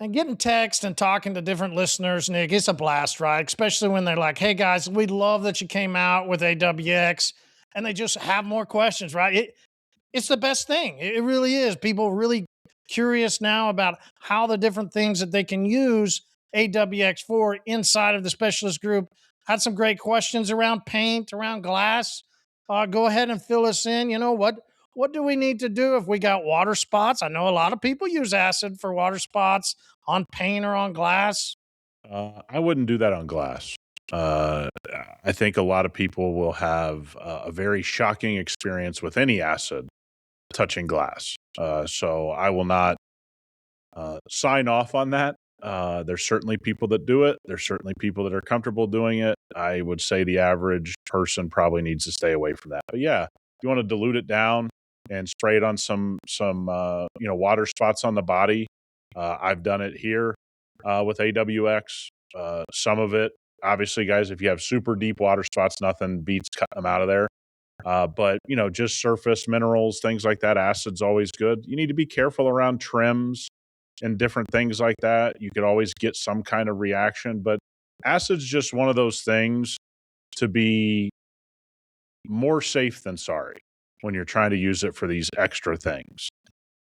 And getting text and talking to different listeners, Nick, it's a blast, right? Especially when they're like, hey guys, we love that you came out with AWX, and they just have more questions, right? It's the best thing. It really is. People are really curious now about how the different things that they can use AWX for inside of the specialist group. Had some great questions around paint, around glass. Go ahead and fill us in. You know, what do we need to do if we got water spots? I know a lot of people use acid for water spots on paint or on glass. I wouldn't do that on glass. Uh, I think a lot of people will have a very shocking experience with any acid touching glass. So I will not sign off on that. There's certainly people that do it. There's certainly people that are comfortable doing it. I would say the average person probably needs to stay away from that. But yeah, if you want to dilute it down and spray it on some water spots on the body. I've done it here with AWX. Some of it, obviously, guys, if you have super deep water spots, nothing beats cutting them out of there. But just surface minerals, things like that, acid's always good. You need to be careful around trims and different things like that. You could always get some kind of reaction, but acid's just one of those things to be more safe than sorry when you're trying to use it for these extra things.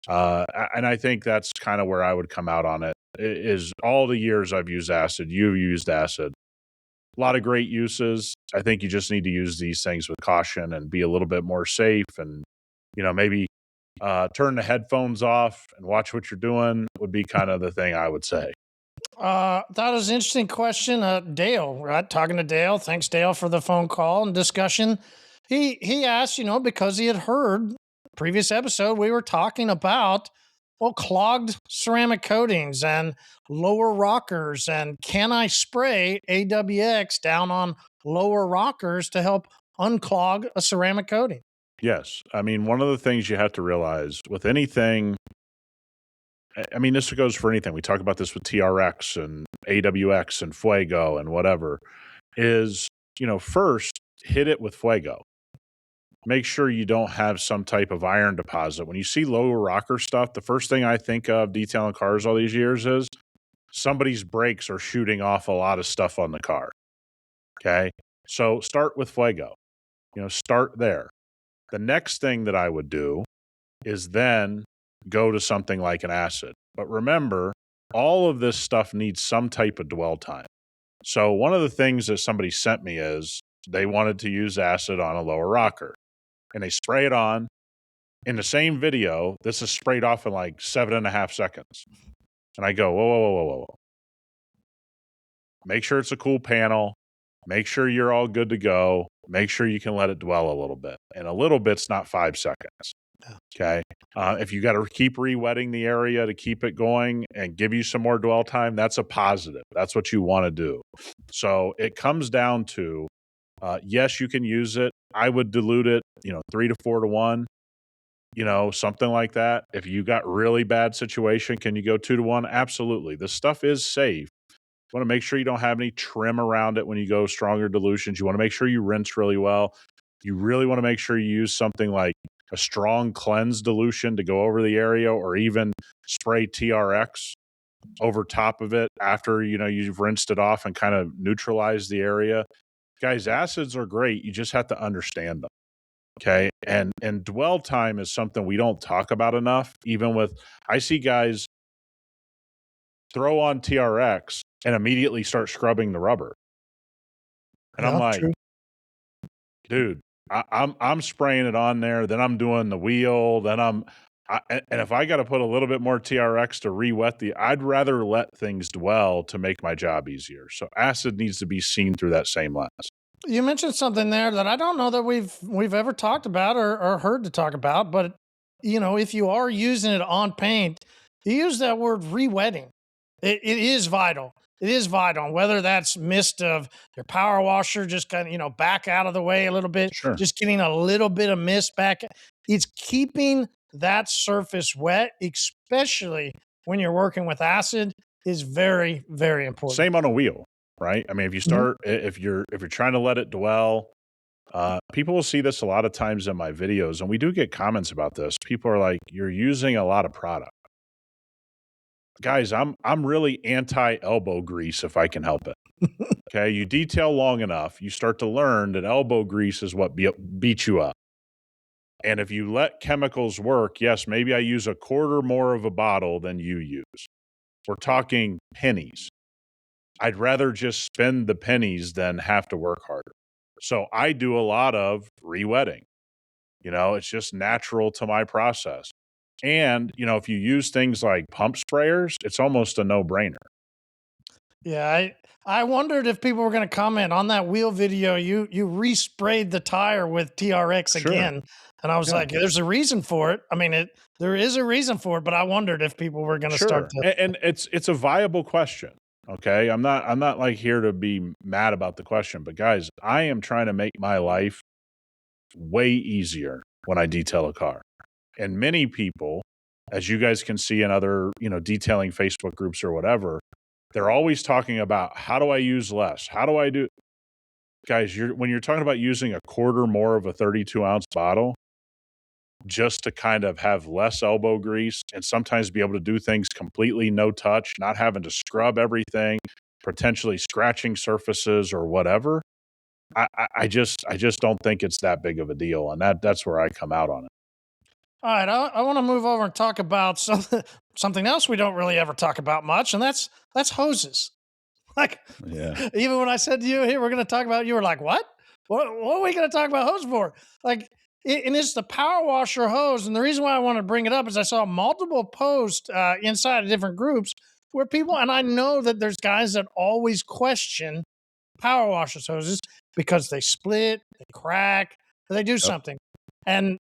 And I think that's kind of where I would come out on it, is all the years I've used acid, you've used acid. A lot of great uses. I think you just need to use these things with caution and be a little bit more safe, and maybe turn the headphones off and watch what you're doing would be kind of the thing I would say. That was an interesting question. Dale, right? Talking to Dale. Thanks, Dale, for the phone call and discussion. He asked, because he had heard previous episode we were talking about clogged ceramic coatings and lower rockers, and can I spray AWX down on lower rockers to help unclog a ceramic coating? Yes. I mean, one of the things you have to realize with anything, I mean, this goes for anything. We talk about this with TRX and AWX and Fuego and whatever, is, first hit it with Fuego. Make sure you don't have some type of iron deposit. When you see lower rocker stuff, the first thing I think of detailing cars all these years is somebody's brakes are shooting off a lot of stuff on the car. Okay. So start with Fuego, start there. The next thing that I would do is then go to something like an acid. But remember, all of this stuff needs some type of dwell time. So one of the things that somebody sent me is they wanted to use acid on a lower rocker, and they spray it on. In the same video, this is sprayed off in like 7.5 seconds. And I go, whoa, whoa, whoa, whoa, whoa. Make sure it's a cool panel. Make sure you're all good to go. Make sure you can let it dwell a little bit. And a little bit's not 5 seconds. Okay. If you got to keep re-wetting the area to keep it going and give you some more dwell time, that's a positive. That's what you want to do. So it comes down to, yes, you can use it. I would dilute it, 3 to 4 to 1, something like that. If you got really bad situation, can you go 2 to 1? Absolutely. This stuff is safe. You want to make sure you don't have any trim around it when you go stronger dilutions. You want to make sure you rinse really well. You really want to make sure you use something like a strong cleanse dilution to go over the area, or even spray TRX over top of it after, you've rinsed it off and kind of neutralized the area. Guys, acids are great. You just have to understand them. Okay. And dwell time is something we don't talk about enough. I see guys throw on TRX and immediately start scrubbing the rubber. And I'm like, true. Dude, I'm spraying it on there, then I'm doing the wheel, and if I got to put a little bit more TRX to re-wet I'd rather let things dwell to make my job easier. So acid needs to be seen through that same lens. You mentioned something there that I don't know that we've ever talked about or heard to talk about, but if you are using it on paint, you use that word re-wetting. It is vital. It is vital, whether that's mist of your power washer, just kind of, back out of the way a little bit, Sure. just getting a little bit of mist back. It's keeping that surface wet, especially when you're working with acid, is very, very important. Same on a wheel, right? I mean, if you start, if you're trying to let it dwell, people will see this a lot of times in my videos, and we do get comments about this. People are like, you're using a lot of product. guys, I'm really anti elbow grease if I can help it. Okay, you detail long enough, you start to learn that elbow grease is what beats you up. And if you let chemicals work, yes, maybe I use a quarter more of a bottle than you use. We're talking pennies. I'd rather just spend the pennies than have to work harder. So I do a lot of re-wetting. It's just natural to my process. And, if you use things like pump sprayers, it's almost a no-brainer. Yeah, I wondered if people were going to comment on that wheel video. You resprayed the tire with TRX Sure. again, and I was like, "There's a reason for it." I mean, there is a reason for it, but I wondered if people were going to start Sure. to. And it's a viable question. Okay. I'm not like here to be mad about the question, but guys, I am trying to make my life way easier when I detail a car. And many people, as you guys can see in other, detailing Facebook groups or whatever, they're always talking about how do I use less? How do I do? Guys, when you're talking about using a quarter more of a 32-ounce bottle just to kind of have less elbow grease and sometimes be able to do things completely no touch, not having to scrub everything, potentially scratching surfaces or whatever. I just don't think it's that big of a deal, and that's where I come out on it. All right, I want to move over and talk about something else we don't really ever talk about much, and that's hoses. Like, Yeah. even when I said to you, "Here, we're going to talk about," you were like, "What? What are we going to talk about hose for?" Like, and it's the power washer hose. And the reason why I want to bring it up is I saw multiple posts inside of different groups where people, and I know that there's guys that always question power washers hoses because they split, they crack, or they do Yep. something. And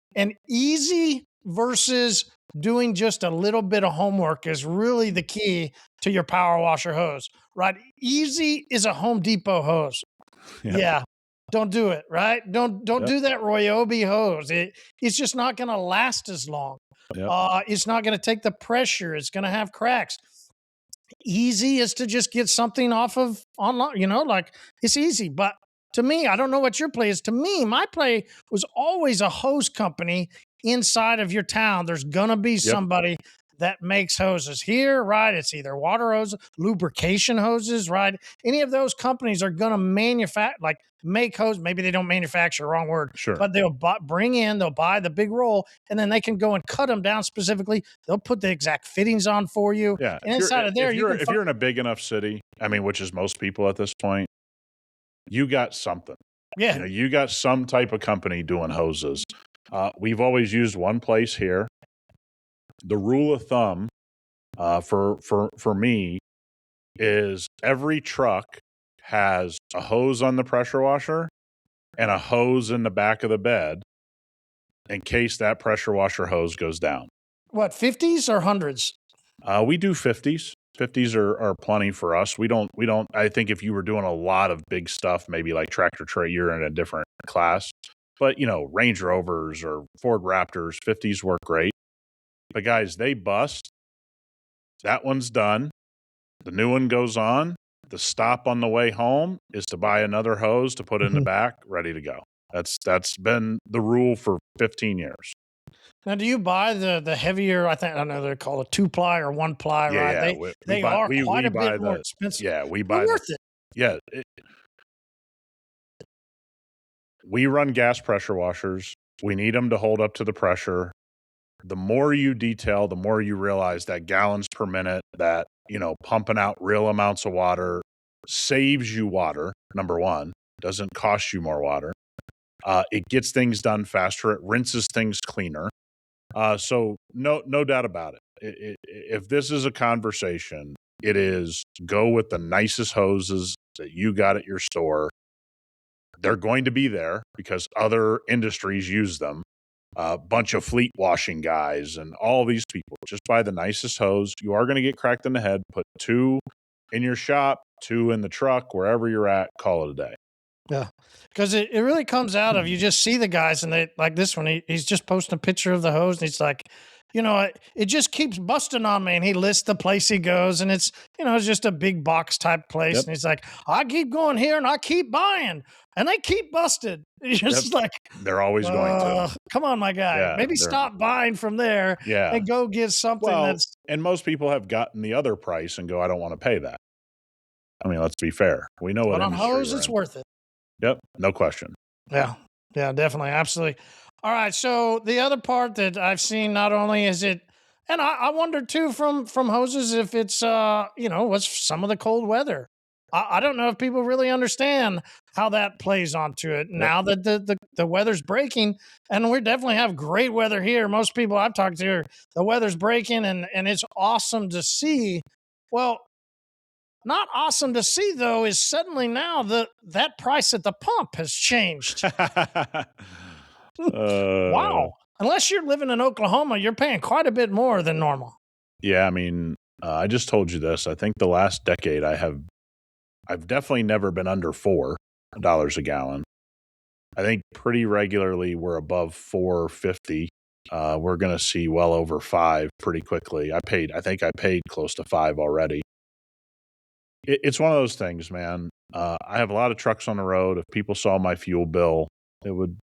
easy versus doing just a little bit of homework is really the key to your power washer hose, right? Easy is a Home Depot hose. Yep. Yeah. Don't do it, right? Don't Yep. do that Ryobi hose. It's just not going to last as long. Yep. It's not going to take the pressure. It's going to have cracks. Easy is to just get something off of online, like it's easy. But to me, I don't know what your play is. To me, my play was always a hose company inside of your town. There's going to be Yep. somebody that makes hoses here, right? It's either water hoses, lubrication hoses, right? Any of those companies are going to make hose. Maybe they don't manufacture, wrong word, Sure. but they'll they'll buy the big roll, and then they can go and cut them down specifically. They'll put the exact fittings on for you. Yeah. And inside of there, if you're in a big enough city, I mean, which is most people at this point, you got something. Yeah. You got some type of company doing hoses. We've always used one place here. The rule of thumb for me is every truck has a hose on the pressure washer and a hose in the back of the bed in case that pressure washer hose goes down. What, 50s or hundreds? We do 50s. 50s are plenty for us. We don't, I think if you were doing a lot of big stuff, maybe like tractor trailer, you're in a different class. But, Range Rovers or Ford Raptors, 50s work great. But guys, they bust. That one's done. The new one goes on. The stop on the way home is to buy another hose to put in the back, ready to go. That's been the rule for 15 years. Now, do you buy the heavier? I know they're called a 2-ply or 1-ply, right? Yeah. They are quite a bit more expensive. Yeah, we buy worth it. Yeah. We run gas pressure washers. We need them to hold up to the pressure. The more you detail, the more you realize that gallons per minute, that, pumping out real amounts of water saves you water, number one, doesn't cost you more water. It gets things done faster. It rinses things cleaner. So no doubt about it. If this is a conversation, it is go with the nicest hoses that you got at your store. They're going to be there because other industries use them. A bunch of fleet washing guys and all these people. Just buy the nicest hose. You are going to get cracked in the head. Put 2 in your shop, 2 in the truck, wherever you're at, call it a day. Yeah, because it really comes out of, you just see the guys and they like this one. He's just posting a picture of the hose and he's like, it just keeps busting on me. And he lists the place he goes and it's, it's just a big box type place. Yep. And he's like, I keep going here and I keep buying. and they keep busted. You're just like, They're always going to. come on, my guy. Yeah, Maybe stop buying from there Yeah. and go get something Well, that's. and most people have gotten the other price and go, I don't want to pay that. I mean, let's be fair. We know what But on industry hose, we're it's in. worth it. Yep, no question. Yeah. Yeah, definitely. Absolutely. All right. So the other part that I've seen, not only is it, and I wonder too from hoses if it's what's some of the cold weather. I don't know if people really understand how that plays onto it now that the weather's breaking, and we definitely have great weather here. Most people I've talked to, the weather's breaking and it's awesome to see. Well, not awesome to see though is suddenly now that price at the pump has changed. Wow. Unless you're living in Oklahoma, you're paying quite a bit more than normal. Yeah, I mean, I just told you this. I think the last decade I've definitely never been under $4 a gallon. I think pretty regularly we're above $4.50. We're going to see well over $5 pretty quickly. I think I paid close to $5 already. It's one of those things, man. I have a lot of trucks on the road. If people saw my fuel bill, it would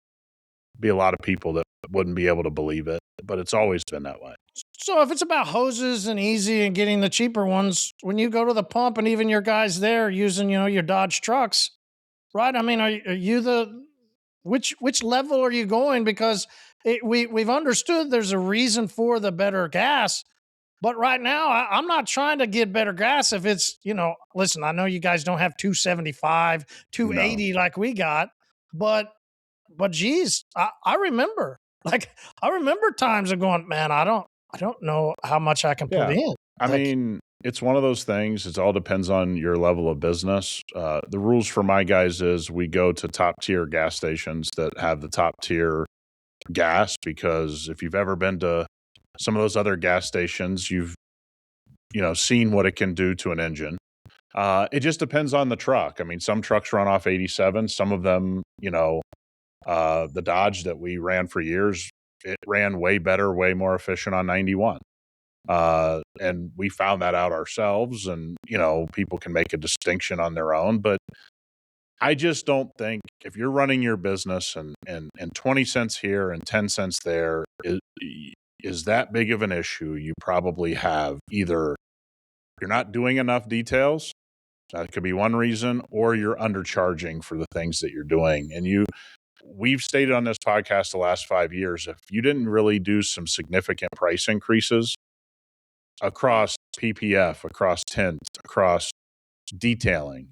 be a lot of people that wouldn't be able to believe it, but it's always been that way. So if it's about hoses and easy and getting the cheaper ones, when you go to the pump and even your guys there using, your Dodge trucks, right? I mean, are you which level are you going? Because we've understood there's a reason for the better gas. But right now, I'm not trying to get better gas if it's, listen, I know you guys don't have 275, 280 like we got, but geez, I remember times of going, man, I don't know how much I can put in. I mean, it's one of those things. It all depends on your level of business. The rules for my guys is we go to top tier gas stations that have the top tier gas, because if you've ever been to some of those other gas stations, you've seen what it can do to an engine. It just depends on the truck. I mean, some trucks run off 87. Some of them, the Dodge that we ran for years, it ran way better, way more efficient on 91. And we found that out ourselves, and, people can make a distinction on their own, but I just don't think if you're running your business and 20 cents here and 10 cents there is that big of an issue. You probably have either you're not doing enough details. That could be one reason, or you're undercharging for the things that you're doing. And we've stated on this podcast the last 5 years, if you didn't really do some significant price increases across PPF, across tint, across detailing,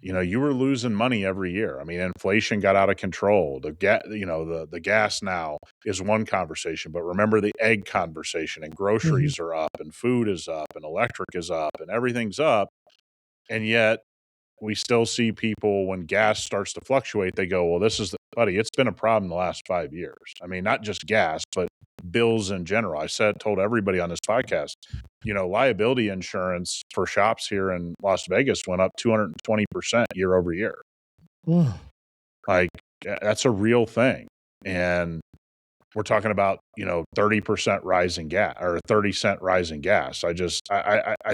you were losing money every year. I mean, inflation got out of control. The gas now is one conversation, but remember the egg conversation, and groceries are up, and food is up, and electric is up, and everything's up. And yet we still see people, when gas starts to fluctuate, they go, well, buddy, it's been a problem the last 5 years. I mean, not just gas, but bills in general. Told everybody on this podcast, liability insurance for shops here in Las Vegas went up 220% year over year. Like, that's a real thing. And we're talking about, 30% rise in gas, or 30-cent rise in gas. I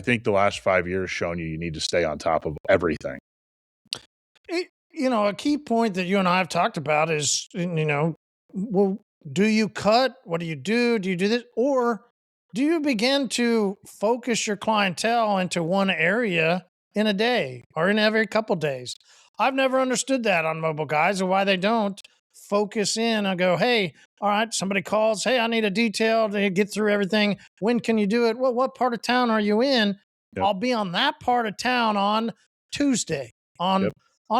think the last 5 years shown you need to stay on top of everything. A key point that you and I have talked about is, well, do you cut? What do you do? Do you do this? Or do you begin to focus your clientele into one area in a day or in every couple days? I've never understood that on mobile guys, or why they don't focus in and go, hey, all right, somebody calls, hey, I need a detail to get through everything. When can you do it? Well, what part of town are you in? Yep. I'll be on that part of town on Tuesday, on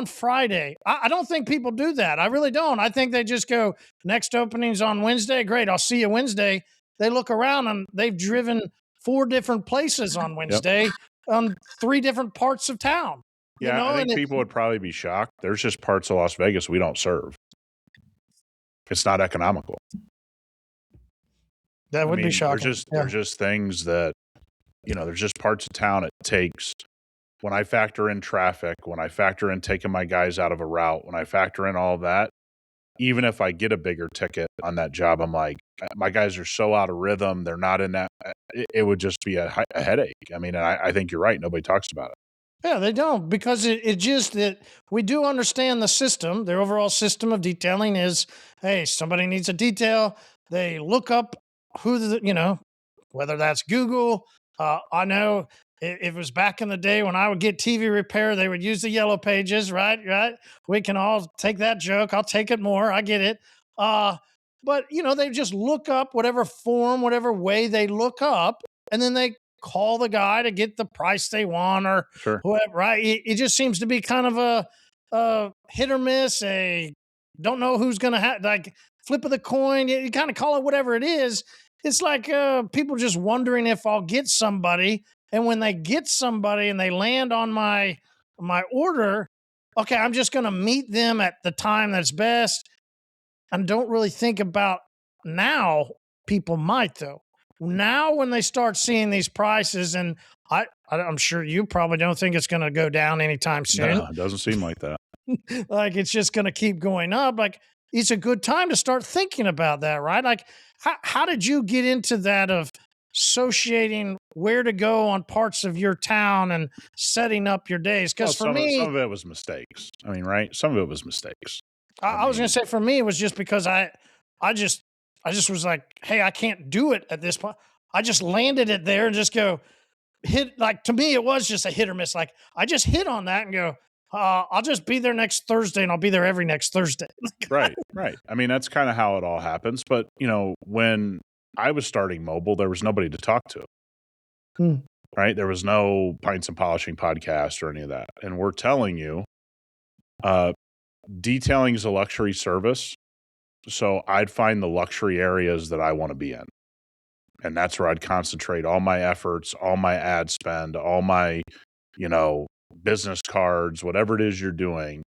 Friday. I don't think people do that. I really don't. I think they just go, next opening's on Wednesday. Great, I'll see you Wednesday. They look around and they've driven 4 different places on Wednesday on 3 different parts of town. Yeah, I think people would probably be shocked. There's just parts of Las Vegas we don't serve. It's not economical. That would be shocking. There's just things that, there's just parts of town it takes. When I factor in traffic, when I factor in taking my guys out of a route, when I factor in all that, even if I get a bigger ticket on that job, I'm like, my guys are so out of rhythm. They're not in that. It would just be a headache. I mean, I think you're right. Nobody talks about it. Yeah, they don't, because it just that we do understand the system. Their overall system of detailing is, hey, somebody needs a detail. They look up who whether that's Google. I know if it was back in the day when I would get TV repair, they would use the yellow pages, right? Right. We can all take that joke. I'll take it more. I get it. But they just look up whatever form, whatever way they look up, and then they call the guy to get the price they want or Sure. whatever, right? It just seems to be kind of a hit or miss, a don't know who's going to have, like, flip of the coin. You kind of call it whatever it is. It's like people just wondering if I'll get somebody. And when they get somebody and they land on my order, okay, I'm just going to meet them at the time that's best and don't really think about now. People might, though. Now, when they start seeing these prices, and I'm sure you probably don't think it's going to go down anytime soon. No, it doesn't seem like that. Like, it's just going to keep going up. Like, it's a good time to start thinking about that, right? Like, how did you get into that of associating where to go on parts of your town and setting up your days? Well, Because for some me, of it was mistakes. I mean, right? Some of it was mistakes. I was going to say, for me, it was just because I just was like, hey, I can't do it at this point. I just landed it there and just go hit. Like, to me, it was just a hit or miss. Like, I just hit on that and go, I'll just be there next Thursday, and I'll be there every next Thursday. Right, right. I mean, that's kind of how it all happens. But, when I was starting mobile, there was nobody to talk to, right? There was no Pints and Polishing podcast or any of that. And we're telling you, detailing is a luxury service. So I'd find the luxury areas that I want to be in. And that's where I'd concentrate all my efforts, all my ad spend, all my, business cards, whatever it is you're doing.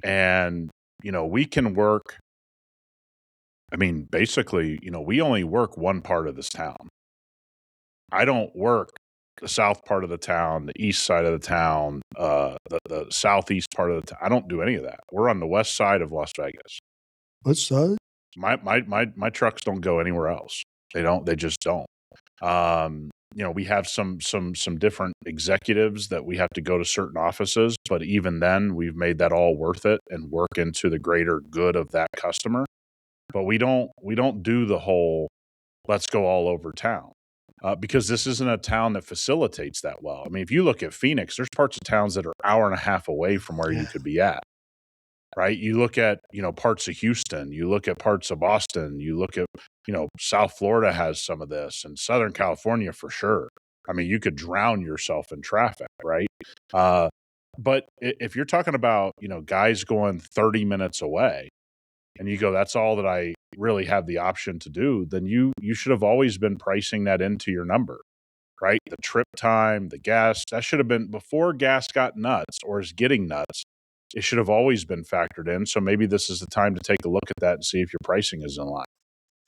And, we can work. I mean, basically, we only work one part of this town. I don't work the south part of the town, the east side of the town, the southeast part of the town. I don't do any of that. We're on the west side of Las Vegas. West side? My trucks don't go anywhere else. They just don't. We have some different executives that we have to go to certain offices, but even then we've made that all worth it and work into the greater good of that customer. But we don't do the whole let's go all over town. Because this isn't a town that facilitates that well. I mean, if you look at Phoenix, there's parts of towns that are an hour and a half away from where you could be at. Right. You look at, parts of Houston, you look at parts of Boston, you look at, South Florida has some of this, and Southern California for sure. I mean, you could drown yourself in traffic. Right. But if you're talking about, guys going 30 minutes away and you go, that's all that I really have the option to do, then you should have always been pricing that into your number. Right. The trip time, the gas, that should have been before gas got nuts or is getting nuts. It should have always been factored in. So maybe this is the time to take a look at that and see if your pricing is in line.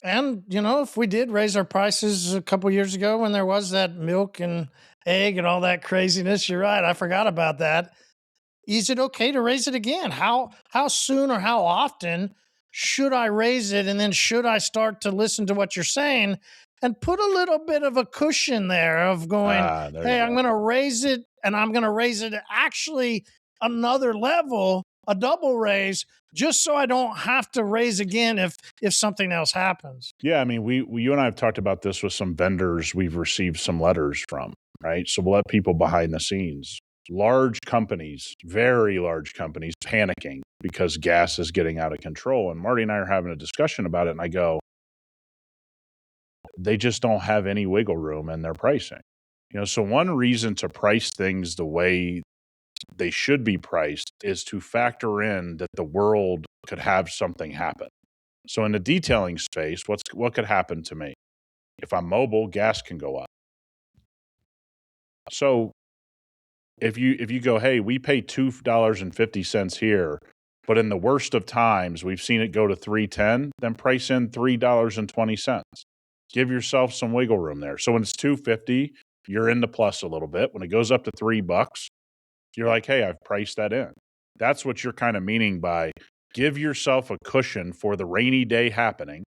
And, if we did raise our prices a couple years ago when there was that milk and egg and all that craziness, you're right. I forgot about that. Is it okay to raise it again? How soon or how often should I raise it? And then should I start to listen to what you're saying and put a little bit of a cushion there of going, hey, I'm going to raise it, and I'm going to raise it actually another level, a double raise, just so I don't have to raise again if something else happens. Yeah, I mean, you and I have talked about this with some vendors we've received some letters from, right? So we'll let people behind the scenes. Large companies, very large companies, panicking because gas is getting out of control. And Marty and I are having a discussion about it, and I go, they just don't have any wiggle room in their pricing. So one reason to price things the way they should be priced is to factor in that the world could have something happen. So in the detailing space, what could happen to me? If I'm mobile, gas can go up. So if you go, hey, we pay $2.50 here, but in the worst of times, we've seen it go to $3.10, then price in $3.20. Give yourself some wiggle room there. So when it's $2.50, you're in the plus a little bit. When it goes up to $3, you're like, hey, I've priced that in. That's what you're kind of meaning by give yourself a cushion for the rainy day happening,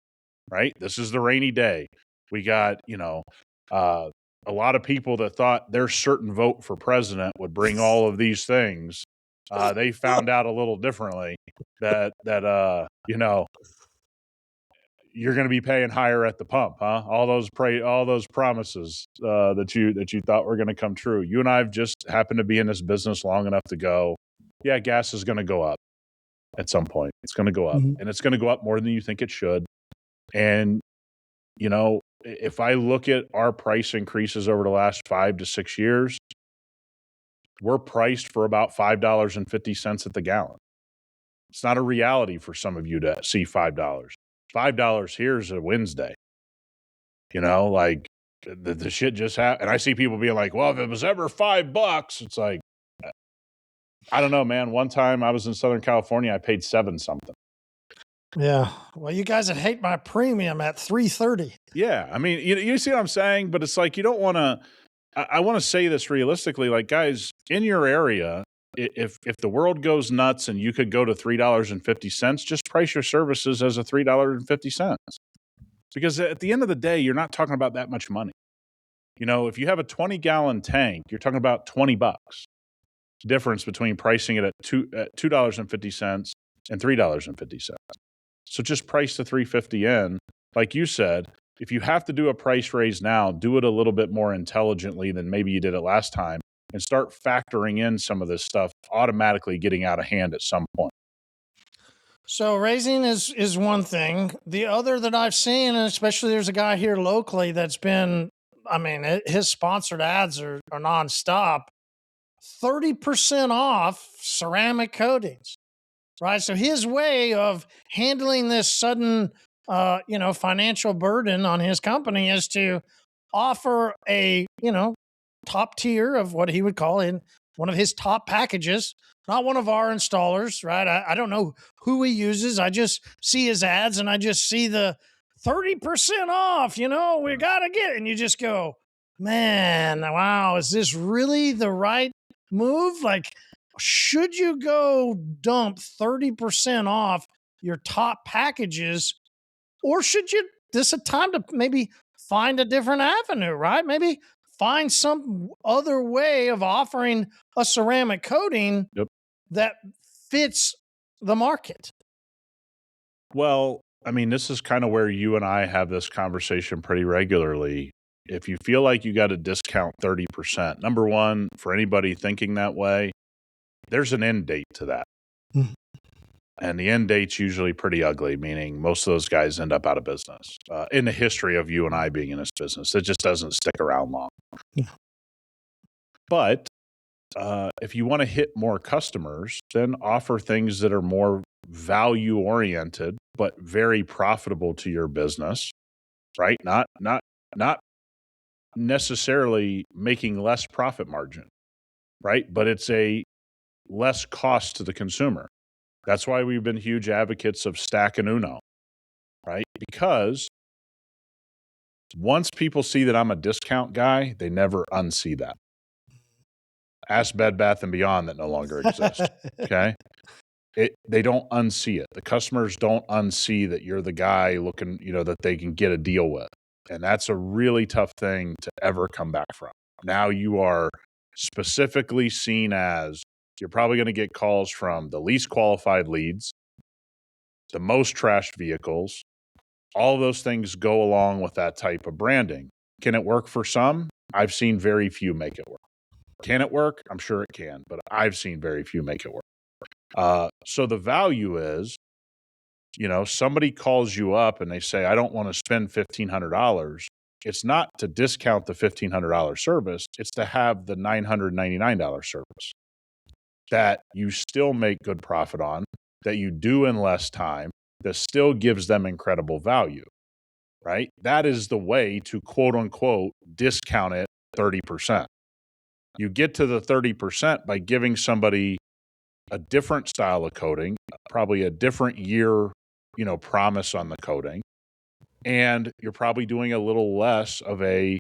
right? This is the rainy day. We got, a lot of people that thought their certain vote for president would bring all of these things, they found out a little differently that you know, you're going to be paying higher at the pump, huh? All those promises that you thought were going to come true. You and I have just happened to be in this business long enough to go, yeah, gas is going to go up at some point. It's going to go up, and it's going to go up more than you think it should. And you know, if I look at our price increases over the last 5 to 6 years, we're priced for about $5.50 at the gallon. It's not a reality for some of you to see $5. $5 here is a Wednesday. You know, like the shit just happened. And I see people being like, well, if it was ever $5, it's like, I don't know, man. One time I was in Southern California, I paid $7 something. Yeah. Well, you guys would hate my premium at $3.30. Yeah. I mean, you see what I'm saying? But it's like, you don't want to, I want to say this realistically, like, guys, in your area, if the world goes nuts and you could go to $3.50, just price your services as a $3.50. Because at the end of the day, you're not talking about that much money. You know, if you have a 20-gallon tank, you're talking about $20. Difference between pricing it at $2.50 and $3.50. So just price the $3.50 in. Like you said, if you have to do a price raise now, do it a little bit more intelligently than maybe you did it last time, and start factoring in some of this stuff automatically getting out of hand at some point. So raising is one thing. The other that I've seen, and especially there's a guy here locally that's been, I mean, his sponsored ads are nonstop. 30% off ceramic coatings, right? So his way of handling this sudden, financial burden on his company is to offer a, top tier of what he would call in one of his top packages, not one of our installers, right? I don't know who he uses. I just see his ads and I just see the 30% off, we got to get it. And you just go, man, wow, is this really the right move? Like, should you go dump 30% off your top packages, or should you, this is a time to maybe find a different avenue, right? Maybe find some other way of offering a ceramic coating that fits the market. Well, I mean, this is kind of where you and I have this conversation pretty regularly. If you feel like you got to discount 30%, number one, for anybody thinking that way, there's an end date to that. And the end date's usually pretty ugly, meaning most of those guys end up out of business. In the history of you and I being in this business, it just doesn't stick around long. Yeah. But if you want to hit more customers, then offer things that are more value oriented, but very profitable to your business, right? Not necessarily making less profit margin, right? But it's a less cost to the consumer. That's why we've been huge advocates of Stack and Uno, right? Because once people see that I'm a discount guy, they never unsee that. Ask Bed Bath & Beyond that no longer exists, okay? They don't unsee it. The customers don't unsee that you're the guy looking, that they can get a deal with. And that's a really tough thing to ever come back from. Now you are specifically seen as, you're probably going to get calls from the least qualified leads, the most trashed vehicles. All of those things go along with that type of branding. Can it work for some? I've seen very few make it work. Can it work? I'm sure it can, but I've seen very few make it work. So the value is, somebody calls you up and they say, I don't want to spend $1,500. It's not to discount the $1,500 service. It's to have the $999 service that you still make good profit on, that you do in less time, that still gives them incredible value, right? That is the way to quote unquote discount it 30%. You get to the 30% by giving somebody a different style of coating, probably a different year, promise on the coating. And you're probably doing a little less of a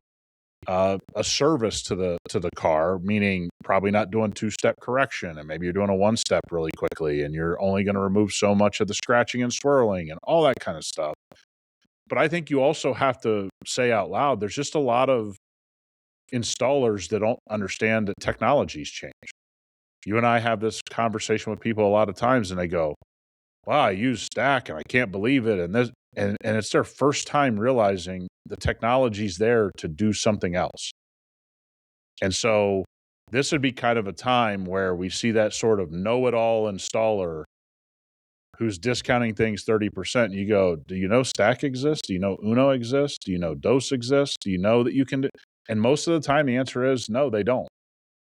service to the car, meaning probably not doing two-step correction, and maybe you're doing a one-step really quickly, and you're only going to remove so much of the scratching and swirling and all that kind of stuff. But I think you also have to say out loud, there's just a lot of installers that don't understand that technology's changed. You and I have this conversation with people a lot of times, and they go, "Wow, I use Stack and I can't believe it." And it's their first time realizing the technology's there to do something else. And so this would be kind of a time where we see that sort of know-it-all installer who's discounting things 30%. You go, do you know Stack exists? Do you know Uno exists? Do you know Dose exists? Do you know that you can do? And most of the time the answer is no, they don't.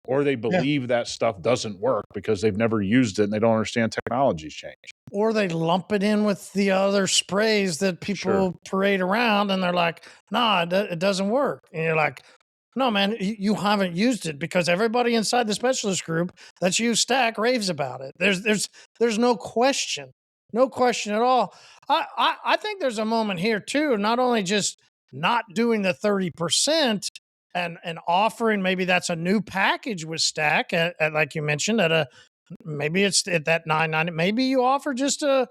Or they Yeah. believe that stuff doesn't work because they've never used it and they don't understand technology's changed. Or they lump it in with the other sprays that people parade around, and they're like, nah, it doesn't work. And you're like, no, man, you haven't used it, because everybody inside the specialist group that's used Stack raves about it. There's no question. No question at all. I think there's a moment here too, not only just not doing the 30% and offering, maybe that's a new package with Stack at like you mentioned, maybe it's at that $9.90. Maybe you offer just a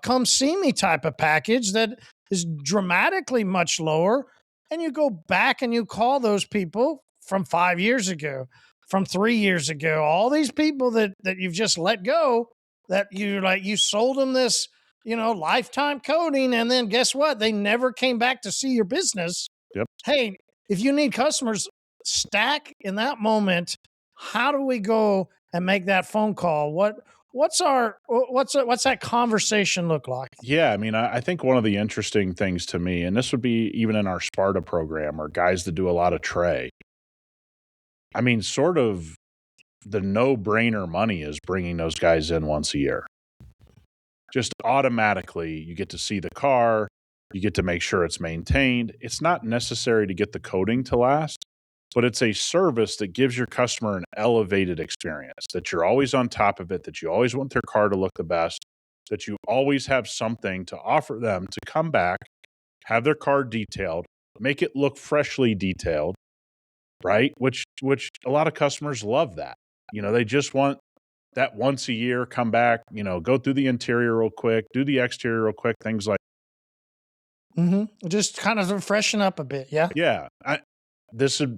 come see me type of package that is dramatically much lower, and you go back and you call those people from 5 years ago, from 3 years ago, all these people that you've just let go, that you sold them this, lifetime coating, and then guess what? They never came back to see your business. Yep. Hey, if you need customers, Stack in that moment. How do we go and make that phone call? What's that conversation look like? Yeah, I mean, I think one of the interesting things to me, and this would be even in our Sparta program or guys that do a lot of tray. I mean, sort of the no-brainer money is bringing those guys in once a year. Just automatically, you get to see the car, you get to make sure it's maintained. It's not necessary to get the coating to last, but it's a service that gives your customer an elevated experience, that you're always on top of it, that you always want their car to look the best, that you always have something to offer them to come back, have their car detailed, make it look freshly detailed, right? Which a lot of customers love that. They just want that once a year, come back, go through the interior real quick, do the exterior real quick, things like Just kind of freshen up a bit. Yeah. yeah. This is,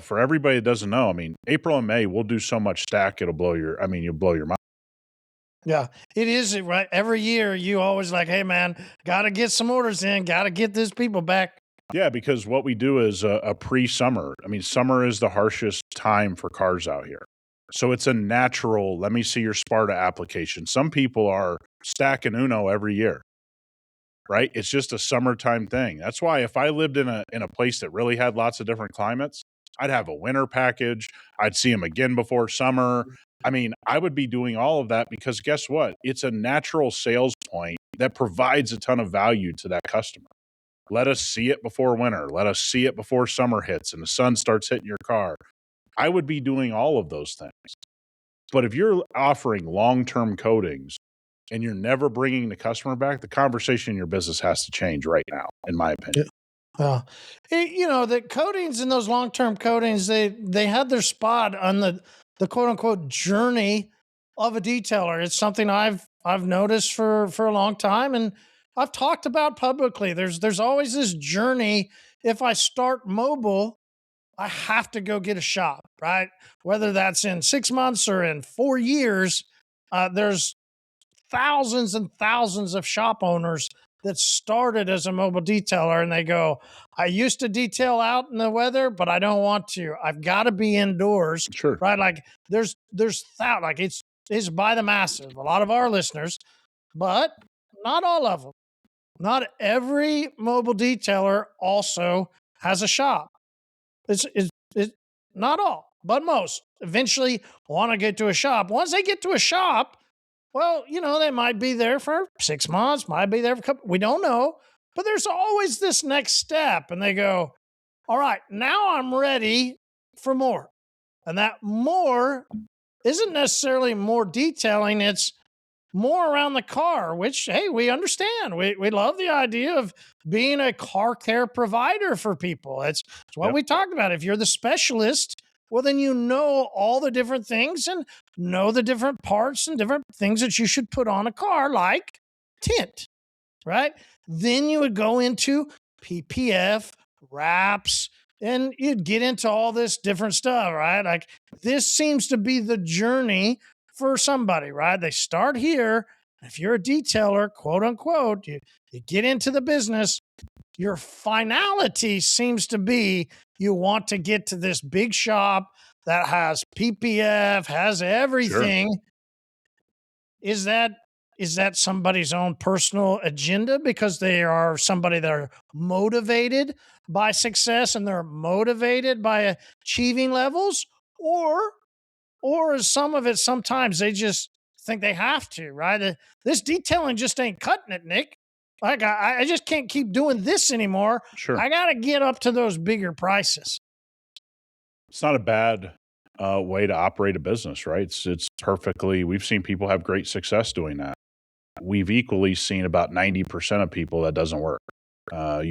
for everybody that doesn't know, I mean, April and May, we'll do so much Stack, you'll blow your mind. Yeah, it is right. Every year you always like, hey man, got to get some orders in, got to get these people back. Yeah, because what we do is a pre-summer. I mean, summer is the harshest time for cars out here. So it's a natural, let me see your Sparta application. Some people are stacking Uno every year, right? It's just a summertime thing. That's why if I lived in a place that really had lots of different climates, I'd have a winter package. I'd see them again before summer. I mean, I would be doing all of that because guess what? It's a natural sales point that provides a ton of value to that customer. Let us see it before winter. Let us see it before summer hits and the sun starts hitting your car. I would be doing all of those things. But if you're offering long-term coatings and you're never bringing the customer back, the conversation in your business has to change right now, in my opinion. The coatings and those long-term coatings, they had their spot on the quote unquote journey of a detailer. It's something I've noticed for a long time, and I've talked about publicly. There's always this journey. If I start mobile, I have to go get a shop, right? Whether that's in 6 months or in 4 years, there's thousands and thousands of shop owners that started as a mobile detailer, and they go, I used to detail out in the weather, but I don't want to. I've got to be indoors. Sure. Right? Like there's like it's by the massive. A lot of our listeners, but not all of them. Not every mobile detailer also has a shop. It's not all, but most eventually want to get to a shop. Once they get to a shop, well, they might be there for 6 months, might be there for a couple. We don't know, but there's always this next step, and they go, all right, now I'm ready for more. And that more isn't necessarily more detailing. It's more around the car, which, hey, we understand. We love the idea of being a car care provider for people. It's what we talked about. If you're the specialist, well, then you know all the different things and know the different parts and different things that you should put on a car, like tint, right? Then you would go into PPF, wraps, And you'd get into all this different stuff, right? Like this seems to be the journey for somebody, right? They start here. If you're a detailer, quote unquote, you get into the business. Your finality seems to be you want to get to this big shop that has PPF, has everything. Sure. Is that somebody's own personal agenda because they are somebody that are motivated by success and they're motivated by achieving levels, or is some of it sometimes they just think they have to, right? This detailing just ain't cutting it, Nick. Like I just can't keep doing this anymore. Sure. I got to get up to those bigger prices. It's not a bad way to operate a business, right? It's perfectly, we've seen people have great success doing that. We've equally seen about 90% of people that doesn't work. A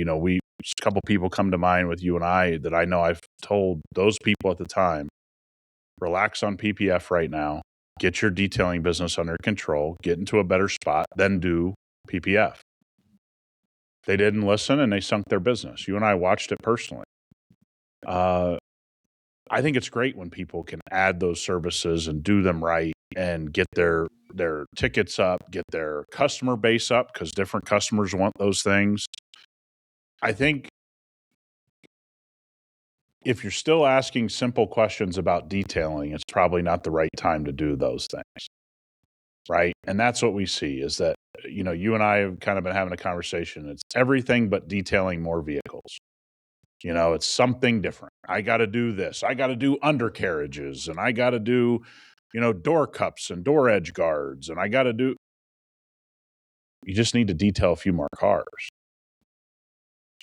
couple people come to mind with you and I that I know I've told those people at the time, relax on PPF right now, get your detailing business under control, get into a better spot, then do PPF. They didn't listen and they sunk their business. You and I watched it personally. I think it's great when people can add those services and do them right and get their tickets up, get their customer base up because different customers want those things. I think if you're still asking simple questions about detailing, it's probably not the right time to do those things. Right. And that's what we see is that, you and I have kind of been having a conversation. It's everything but detailing more vehicles. It's something different. I got to do this. I got to do undercarriages and I got to do, door cups and door edge guards. And you just need to detail a few more cars.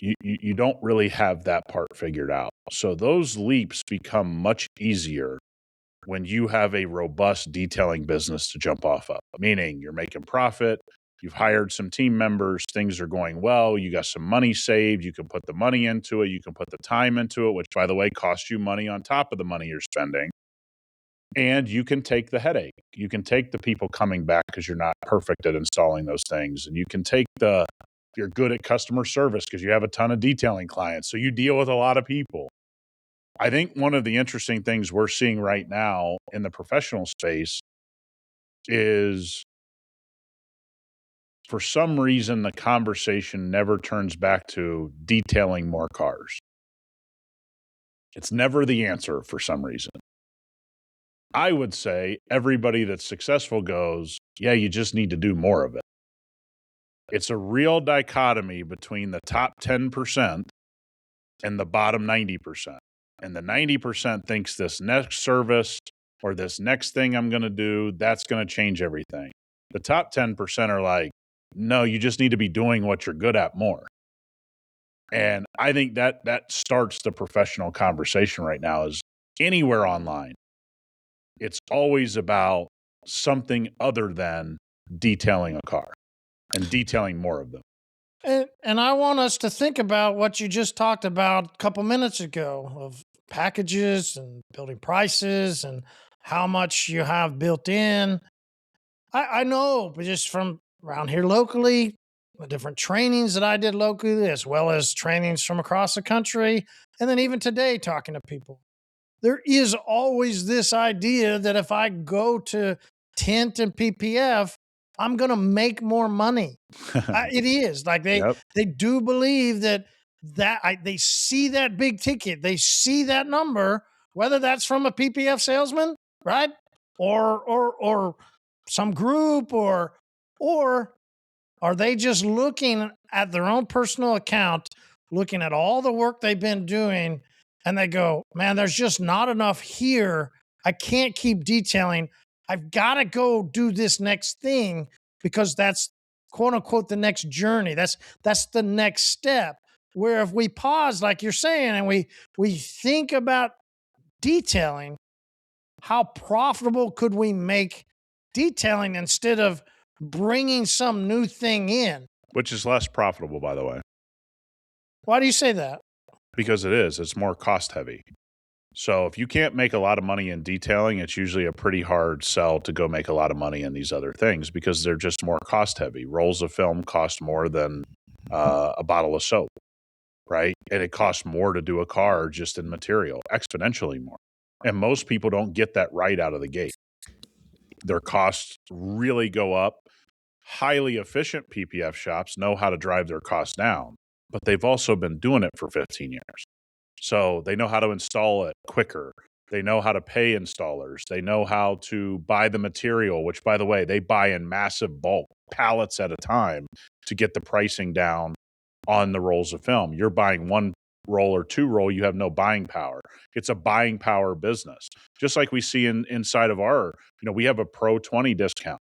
You don't really have that part figured out. So those leaps become much easier when you have a robust detailing business to jump off of, meaning you're making profit, you've hired some team members, things are going well, you got some money saved, you can put the money into it, you can put the time into it, which, by the way, costs you money on top of the money you're spending. And you can take the headache. You can take the people coming back because you're not perfect at installing those things. And you can take you're good at customer service because you have a ton of detailing clients. So you deal with a lot of people. I think one of the interesting things we're seeing right now in the professional space is, for some reason, the conversation never turns back to detailing more cars. It's never the answer for some reason. I would say everybody that's successful goes, yeah, you just need to do more of it. It's a real dichotomy between the top 10% and the bottom 90%. And the 90% thinks this next service or this next thing I'm going to do, that's going to change everything. The top 10% are like, no, you just need to be doing what you're good at more. And I think that starts the professional conversation right now is anywhere online. It's always about something other than detailing a car and detailing more of them. And I want us to think about what you just talked about a couple minutes ago of packages and building prices and how much you have built in. I know, but just from around here locally, the different trainings that I did locally, as well as trainings from across the country, and then even today talking to people, there is always this idea that if I go to tint and PPF, I'm going to make more money. It is like they do believe that they see that big ticket, they see that number, whether that's from a PPF salesman, right, or some group, or are they just looking at their own personal account, looking at all the work they've been doing, and they go, man, there's just not enough here. I can't keep detailing. I've got to go do this next thing because that's quote unquote the next journey. That's the next step. Where if we pause, like you're saying, and we think about detailing, how profitable could we make detailing instead of bringing some new thing in? Which is less profitable, by the way. Why do you say that? Because it is. It's more cost heavy. So if you can't make a lot of money in detailing, it's usually a pretty hard sell to go make a lot of money in these other things because they're just more cost heavy. Rolls of film cost more than a bottle of soap. right? And it costs more to do a car just in material, exponentially more. And most people don't get that right out of the gate. Their costs really go up. Highly efficient PPF shops know how to drive their costs down, but they've also been doing it for 15 years. So they know how to install it quicker. They know how to pay installers. They know how to buy the material, which, by the way, they buy in massive bulk, pallets at a time, to get the pricing down on the rolls of film. You're buying one roll or two roll, you have no buying power. It's a buying power business. Just like we see inside of our, we have a Pro 20 discount.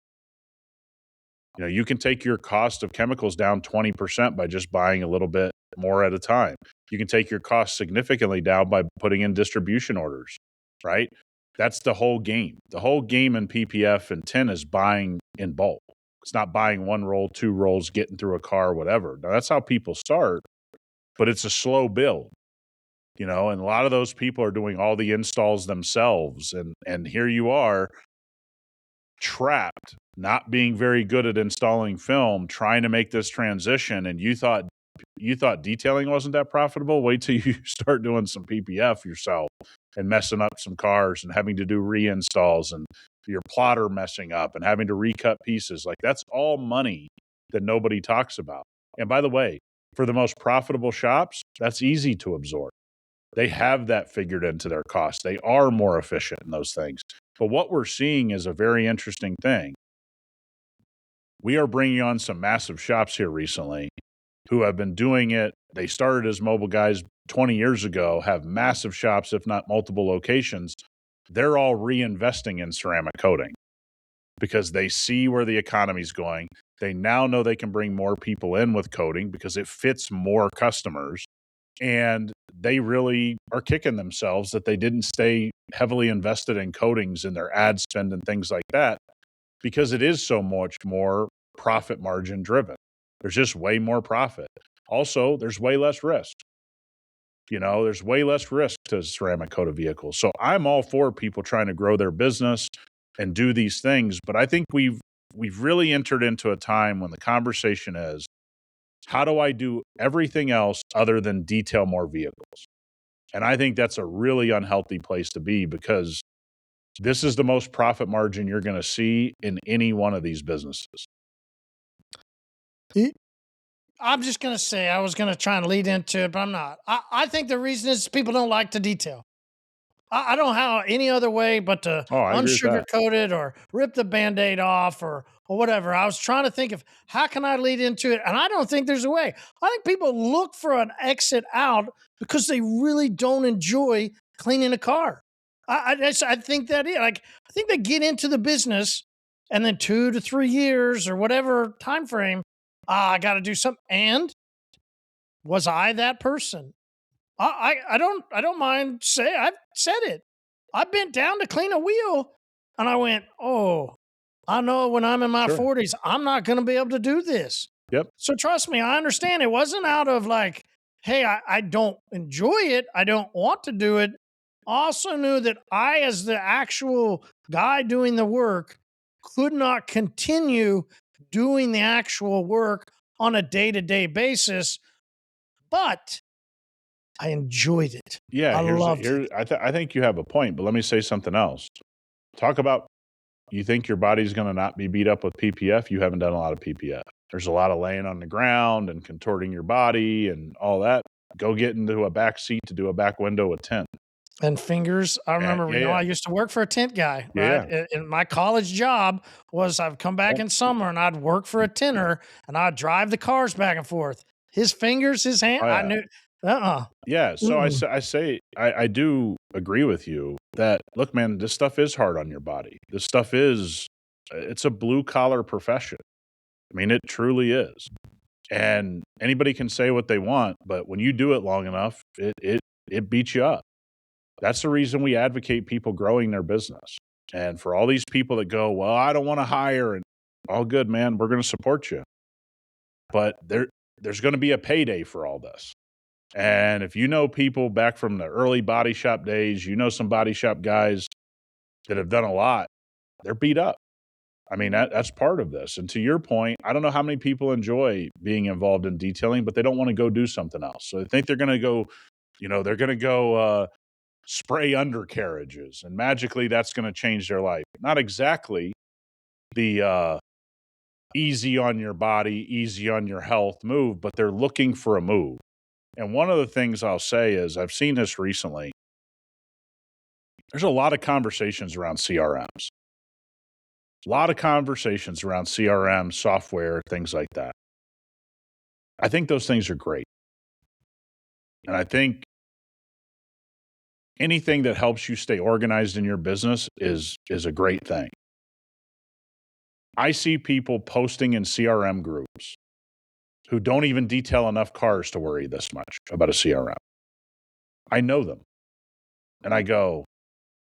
You can take your cost of chemicals down 20% by just buying a little bit more at a time. You can take your costs significantly down by putting in distribution orders, right? That's the whole game. The whole game in PPF and tin is buying in bulk. It's not buying one roll, two rolls, getting through a car, whatever. Now, that's how people start, but it's a slow build, and a lot of those people are doing all the installs themselves. And here you are, trapped, not being very good at installing film, trying to make this transition, and you thought detailing wasn't that profitable. Wait till you start doing some PPF yourself and messing up some cars and having to do reinstalls and your plotter messing up and having to recut pieces. Like, that's all money that nobody talks about. And by the way, for the most profitable shops, that's easy to absorb. They have that figured into their costs. They are more efficient in those things. But what we're seeing is a very interesting thing. We are bringing on some massive shops here recently who have been doing it. They started as mobile guys 20 years ago, have massive shops, if not multiple locations. They're all reinvesting in ceramic coating because they see where the economy's going. They now know they can bring more people in with coating because it fits more customers. And they really are kicking themselves that they didn't stay heavily invested in coatings in their ad spend and things like that, because it is so much more profit margin driven. There's just way more profit. Also, there's way less risk. There's way less risk to ceramic coated vehicles. So I'm all for people trying to grow their business and do these things. But I think we've really entered into a time when the conversation is, how do I do everything else other than detail more vehicles? And I think that's a really unhealthy place to be, because this is the most profit margin you're going to see in any one of these businesses. I'm just going to say, I was going to try and lead into it, but I'm not. I think the reason is people don't like to detail. I don't know how any other way but to I agree with that. unsugar-coat it or rip the Band-Aid off or whatever. I was trying to think of how can I lead into it, and I don't think there's a way. I think people look for an exit out because they really don't enjoy cleaning a car. I think that is, like, I think they get into the business and then 2 to 3 years or whatever time frame, I got to do something. And was I that person? I don't mind say I've said it. I bent down to clean a wheel and I went, oh, I know when I'm in my Sure. 40s, I'm not going to be able to do this. Yep. So trust me, I understand it wasn't out of like, hey, I don't enjoy it. I don't want to do it. I also knew that I, as the actual guy doing the work, could not continue doing the actual work on a day-to-day basis, but I enjoyed it. Yeah, I loved it. I think you have a point, but let me say something else. Talk about, you think your body's going to not be beat up with PPF? You haven't done a lot of PPF. There's a lot of laying on the ground and contorting your body and all that. Go get into a back seat to do a back window with tint. And fingers, I remember, I used to work for a tent guy, right? Yeah. And my college job was I'd come back in summer and I'd work for a tinner and I'd drive the cars back and forth. His fingers, his hand, Oh, yeah. I knew, Yeah, so I do agree with you that, look, man, this stuff is hard on your body. This stuff it's a blue collar profession. I mean, it truly is. And anybody can say what they want, but when you do it long enough, it beats you up. That's the reason we advocate people growing their business. And for all these people that go, well, I don't want to hire, and all good, man, we're going to support you. But there's going to be a payday for all this. And if you know people back from the early body shop days, some body shop guys that have done a lot, they're beat up. I mean, that's part of this. And to your point, I don't know how many people enjoy being involved in detailing, but they don't want to go do something else. So they think they're going to go, they're going to go spray undercarriages, and magically that's going to change their life. Not exactly the easy on your body, easy on your health move, but they're looking for a move. And one of the things I'll say is I've seen this recently. There's a lot of conversations around CRMs. A lot of conversations around CRM, software, things like that. I think those things are great. And I think anything that helps you stay organized in your business is a great thing. I see people posting in CRM groups who don't even detail enough cars to worry this much about a CRM. I know them. And I go,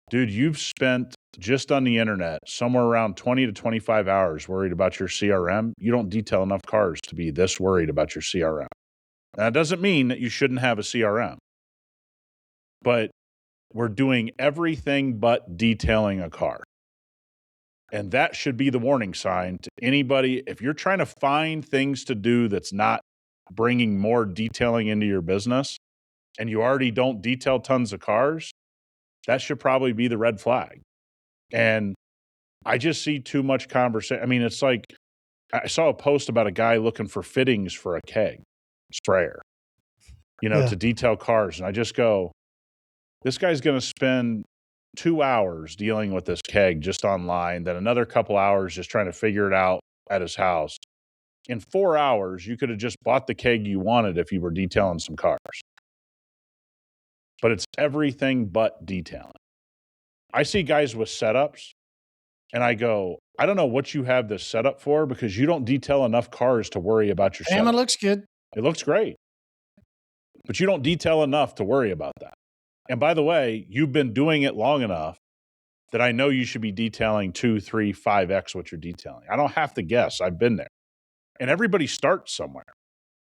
dude, you've spent just on the internet somewhere around 20 to 25 hours worried about your CRM. You don't detail enough cars to be this worried about your CRM. And that doesn't mean that you shouldn't have a CRM. But we're doing everything but detailing a car. And that should be the warning sign to anybody. If you're trying to find things to do that's not bringing more detailing into your business, and you already don't detail tons of cars, that should probably be the red flag. And I just see too much conversation. I mean, it's like I saw a post about a guy looking for fittings for a keg sprayer, to detail cars. And I just go, this guy's going to spend 2 hours dealing with this keg just online, then another couple hours just trying to figure it out at his house. In 4 hours, you could have just bought the keg you wanted if you were detailing some cars. But it's everything but detailing. I see guys with setups, and I go, I don't know what you have this setup for, because you don't detail enough cars to worry about your setup. Damn, it looks good. It looks great. But you don't detail enough to worry about that. And by the way, you've been doing it long enough that I know you should be detailing 2, 3, 5x what you're detailing. I don't have to guess. I've been there. And everybody starts somewhere.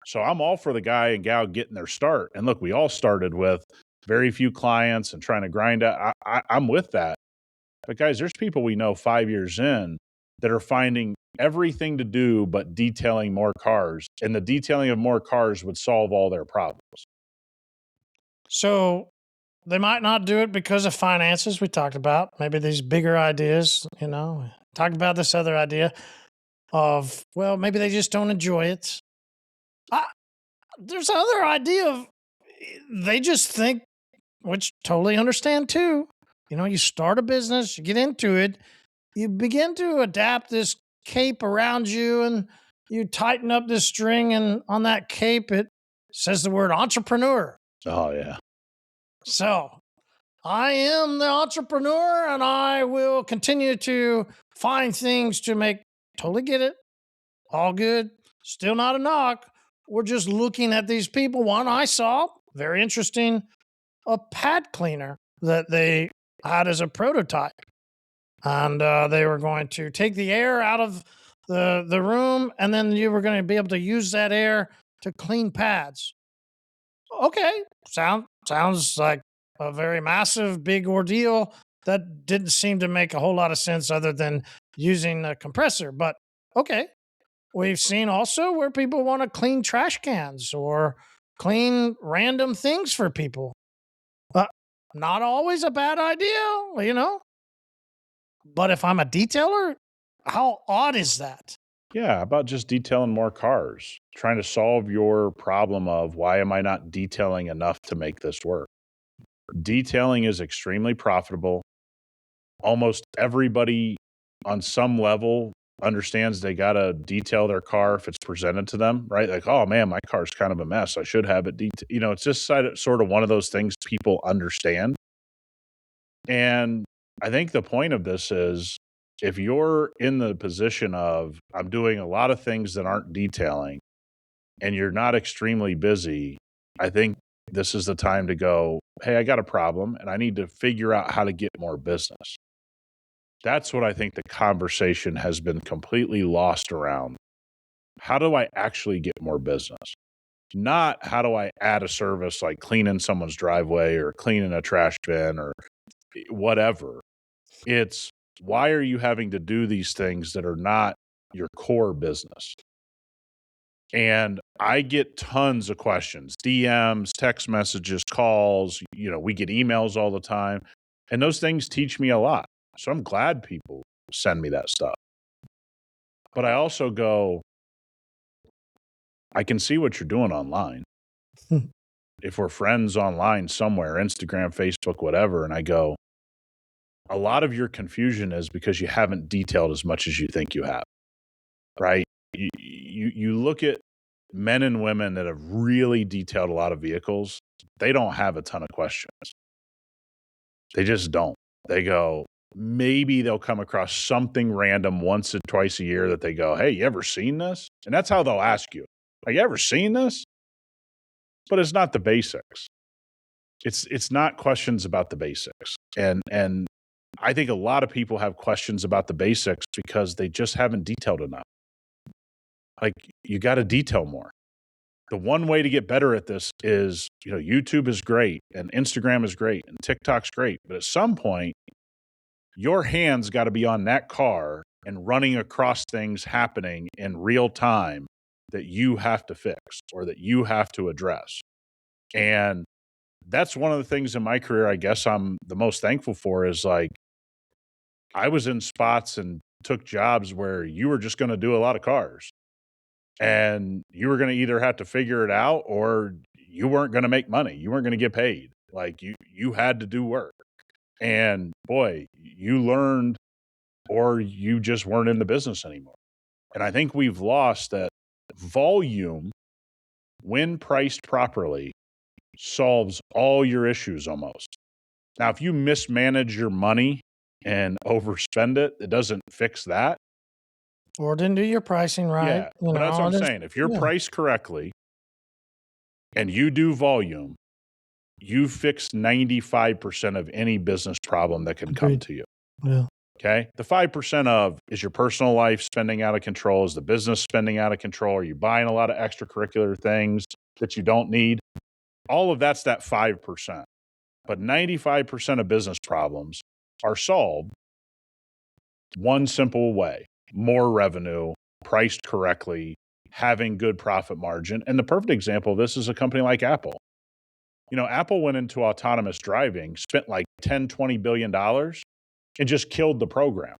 So I'm all for the guy and gal getting their start. And look, we all started with very few clients and trying to grind out. I'm with that. But guys, there's people we know 5 years in that are finding everything to do but detailing more cars. And the detailing of more cars would solve all their problems. So they might not do it because of finances we talked about. Maybe these bigger ideas, talked about this other idea of, well, maybe they just don't enjoy it. There's another idea of they just think, which totally understand too. You start a business, you get into it, you begin to adapt this cape around you, and you tighten up this string, and on that cape, it says the word entrepreneur. Oh, yeah. So I am the entrepreneur, and I will continue to find things to make. Totally get it. All good. Still not a knock. We're just looking at these people. One I saw, very interesting, a pad cleaner that they had as a prototype. And they were going to take the air out of the room, and then you were going to be able to use that air to clean pads. Okay, sounds like a very massive, big ordeal that didn't seem to make a whole lot of sense other than using a compressor. But okay, we've seen also where people want to clean trash cans or clean random things for people. Not always a bad idea, But if I'm a detailer, how odd is that? Yeah, about just detailing more cars, trying to solve your problem of why am I not detailing enough to make this work? Detailing is extremely profitable. Almost everybody on some level understands they got to detail their car if it's presented to them, right? Like, oh man, my car's kind of a mess. I should have it it's just sort of one of those things people understand. And I think the point of this is if you're in the position of I'm doing a lot of things that aren't detailing and you're not extremely busy, I think this is the time to go, hey, I got a problem and I need to figure out how to get more business. That's what I think the conversation has been completely lost around. How do I actually get more business? Not how do I add a service like cleaning someone's driveway or cleaning a trash bin or whatever. It's why are you having to do these things that are not your core business? And I get tons of questions, DMs, text messages, calls, we get emails all the time. And those things teach me a lot. So I'm glad people send me that stuff. But I also go, I can see what you're doing online. If we're friends online somewhere, Instagram, Facebook, whatever, and I go, a lot of your confusion is because you haven't detailed as much as you think you have, right? You look at men and women that have really detailed a lot of vehicles, they don't have a ton of questions. They just don't. They go, maybe they'll come across something random once or twice a year that they go, hey, you ever seen this? And that's how they'll ask you, have you ever seen this? But it's not the basics. It's not questions about the basics. And I think a lot of people have questions about the basics because they just haven't detailed enough. Like, you got to detail more. The one way to get better at this is, YouTube is great and Instagram is great and TikTok's great. But at some point, your hands got to be on that car and running across things happening in real time that you have to fix or that you have to address. And that's one of the things in my career, I guess I'm the most thankful for, is like, I was in spots and took jobs where you were just going to do a lot of cars and you were going to either have to figure it out or you weren't going to make money. You weren't going to get paid. Like, you had to do work. And boy, you learned or you just weren't in the business anymore. And I think we've lost that volume, when priced properly, solves all your issues almost. Now, if you mismanage your money and overspend it, it doesn't fix that. Or didn't do your pricing right. Yeah, but that's what I'm saying. If you're priced correctly and you do volume, you fix 95% of any business problem that can come to you. Yeah. Okay. The 5% of, is your personal life spending out of control? Is the business spending out of control? Are you buying a lot of extracurricular things that you don't need? All of that's that 5%. But 95% of business problems are solved one simple way: more revenue, priced correctly, having good profit margin. And the perfect example of this is a company like Apple. Apple went into autonomous driving, spent like $10-20 billion and just killed the program.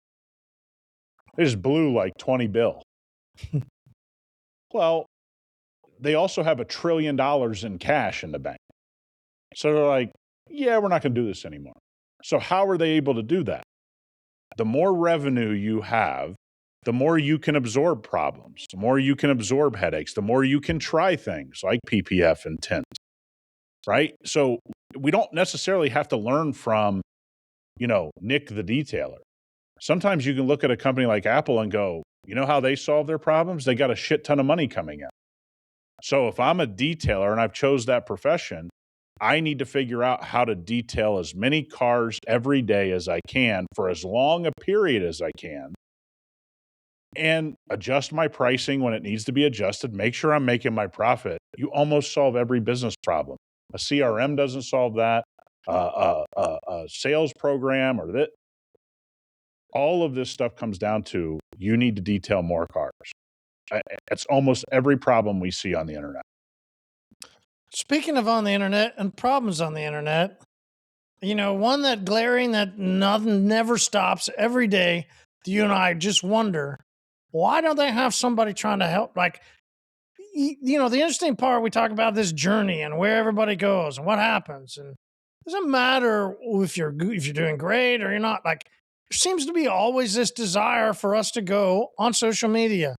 They just blew like 20 bill. Well, they also have $1 trillion in cash in the bank. So they're like, yeah, we're not going to do this anymore. So how are they able to do that? The more revenue you have, the more you can absorb problems, the more you can absorb headaches, the more you can try things like PPF and tint, right? So we don't necessarily have to learn from, Nick the detailer. Sometimes you can look at a company like Apple and go, you know how they solve their problems? They got a shit ton of money coming in. So if I'm a detailer and I've chose that profession, I need to figure out how to detail as many cars every day as I can for as long a period as I can, and adjust my pricing when it needs to be adjusted, make sure I'm making my profit. You almost solve every business problem. A CRM doesn't solve that. A sales program or that. All of this stuff comes down to, you need to detail more cars. It's almost every problem we see on the internet. Speaking of on the internet and problems on the internet, one that glaring that nothing never stops every day, you and I just wonder, why don't they have somebody trying to help? Like, the interesting part, we talk about this journey and where everybody goes and what happens. And it doesn't matter if you're doing great or you're not. Like, there seems to be always this desire for us to go on social media,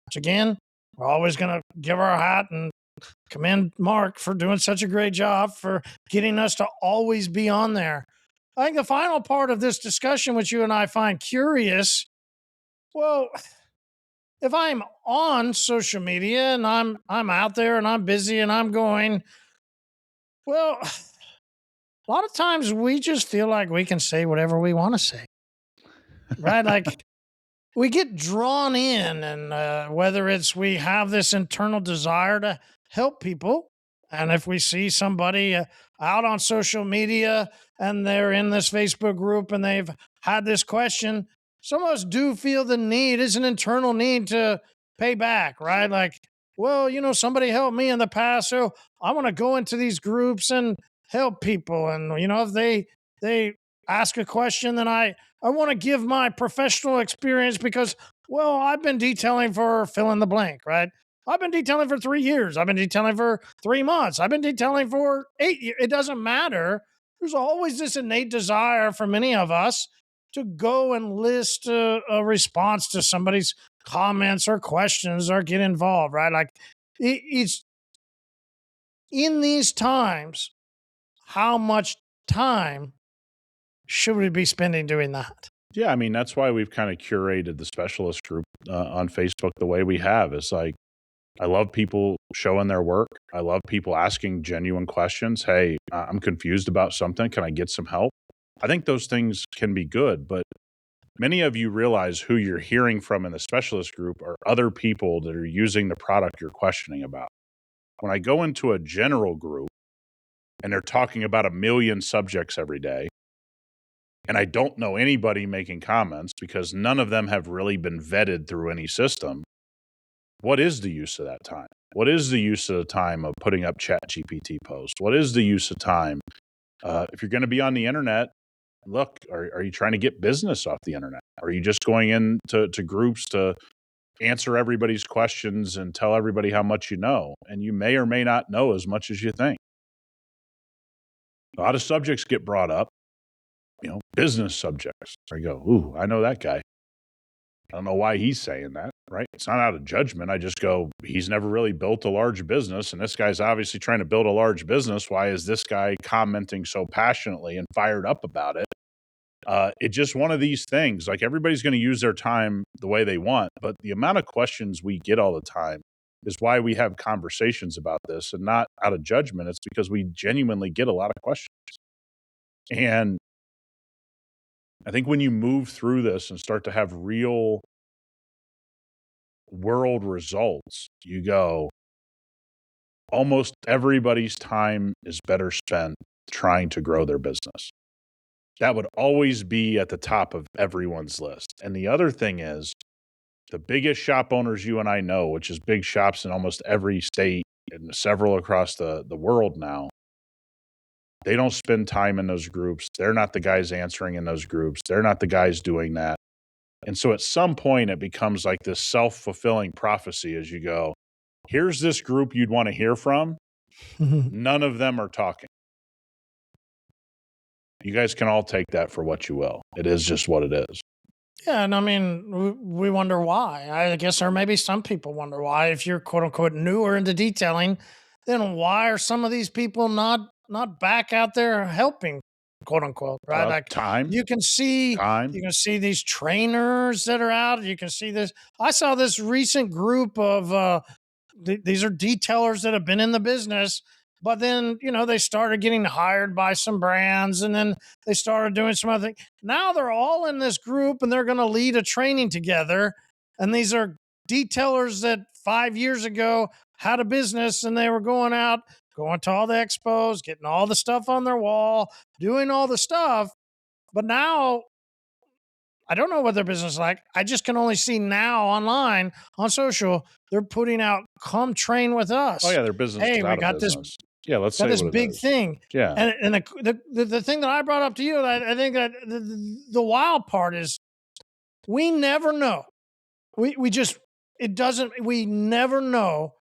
which again, we're always going to give our hat and commend Mark for doing such a great job for getting us to always be on there. I think the final part of this discussion, which you and I find curious, well, if I'm on social media and I'm out there and I'm busy and I'm going, well, a lot of times we just feel like we can say whatever we want to say, right? Like, we get drawn in, and whether it's we have this internal desire to help people, and if we see somebody out on social media and they're in this Facebook group and they've had this question, some of us do feel the need, it's an internal need to pay back, right? Like, well, somebody helped me in the past, so I want to go into these groups and help people. And, if they ask a question, then I want to give my professional experience because, well, I've been detailing for fill in the blank, right? I've been detailing for 3 years. I've been detailing for 3 months. I've been detailing for 8 years. It doesn't matter. There's always this innate desire for many of us to go and list a response to somebody's comments or questions or get involved, right? Like it's in these times, how much time should we be spending doing that? Yeah, I mean, that's why we've kind of curated the specialist group on Facebook the way we have. It's like, I love people showing their work. I love people asking genuine questions. Hey, I'm confused about something. Can I get some help? I think those things can be good, but many of you realize who you're hearing from in the specialist group are other people that are using the product you're questioning about. When I go into a general group and they're talking about a million subjects every day, and I don't know anybody making comments because none of them have really been vetted through any system, what is the use of that time? What is the use of the time of putting up chat GPT posts? What is the use of time? If you're going to be on the internet, look, are you trying to get business off the internet? Are you just going into groups to answer everybody's questions and tell everybody how much you know? And you may or may not know as much as you think. A lot of subjects get brought up, business subjects. I go, ooh, I know that guy. I don't know why he's saying that, right? It's not out of judgment. I just go, he's never really built a large business, and this guy's obviously trying to build a large business. Why is this guy commenting so passionately and fired up about it? It's just one of these things. Like, everybody's going to use their time the way they want, but the amount of questions we get all the time is why we have conversations about this, and not out of judgment. It's because we genuinely get a lot of questions. And I think when you move through this and start to have real world results, you go, almost everybody's time is better spent trying to grow their business. That would always be at the top of everyone's list. And the other thing is, the biggest shop owners you and I know, which is big shops in almost every state and several across the world now, they don't spend time in those groups. They're not the guys answering in those groups. They're not the guys doing that. And so at some point, it becomes like this self-fulfilling prophecy as you go, here's this group you'd want to hear from. None of them are talking. You guys can all take that for what you will. It is just what it is. Yeah, and I mean, we wonder why. I guess, or maybe some people wonder why. If you're quote unquote newer into detailing, then why are some of these people not back out there helping, quote unquote, right? Like Time. you can see these trainers that are out. You can see this. I saw this recent group of these are detailers that have been in the business. But then, they started getting hired by some brands, and then they started doing some other things. Now they're all in this group and they're going to lead a training together. And these are detailers that 5 years ago had a business and they were going out, going to all the expos, getting all the stuff on their wall, doing all the stuff. But now I don't know what their business is like. I just can only see now online on social, they're putting out, come train with us. Oh yeah, their business Hey, is we out of got this business. Yeah, let's got say this what it big is. thing. Yeah. And the thing that I brought up to you, I think that the wild part is we never know. We never know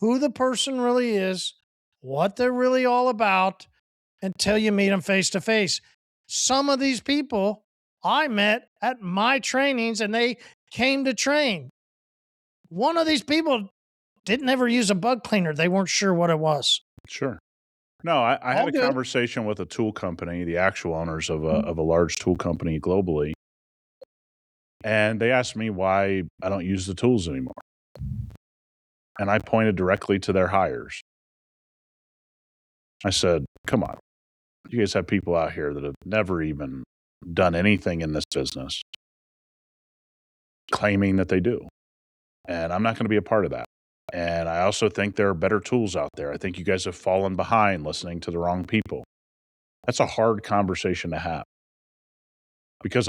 who the person really is, what they're really all about until you meet them face to face. Some of these people I met at my trainings and they came to train. One of these people didn't ever use a bug cleaner. They weren't sure what it was. Sure. No, I had All a good. conversation with a tool company, the actual owners of a large tool company globally. And they asked me why I don't use the tools anymore. And I pointed directly to their hires. I said, come on, you guys have people out here that have never even done anything in this business claiming that they do. And I'm not going to be a part of that. And I also think there are better tools out there. I think you guys have fallen behind listening to the wrong people. That's a hard conversation to have. because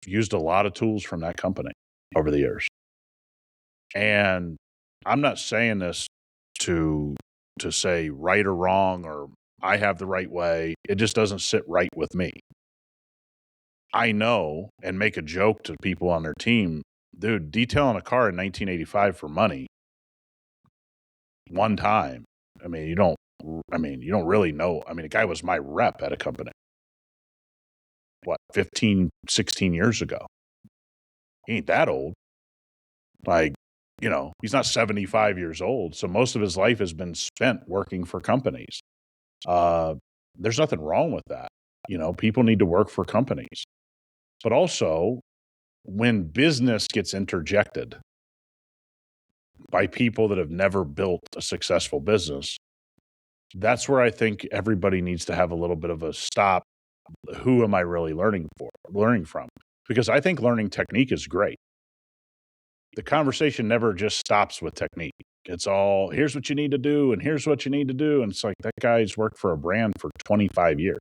used a lot of tools from that company over the years. And I'm not saying this to say right or wrong or I have the right way. It just doesn't sit right with me. I know and make a joke to people on their team, dude, detailing a car in 1985 for money one time. I mean, you don't really know. I mean, the guy was my rep at a company. What, 15, 16 years ago? He ain't that old. Like, he's not 75 years old. So most of his life has been spent working for companies. There's nothing wrong with that. People need to work for companies. But also, when business gets interjected by people that have never built a successful business, that's where I think everybody needs to have a little bit of a stop. Who am I really learning from? Because I think learning technique is great. The conversation never just stops with technique. It's all, here's what you need to do, and here's what you need to do. And it's like, that guy's worked for a brand for 25 years.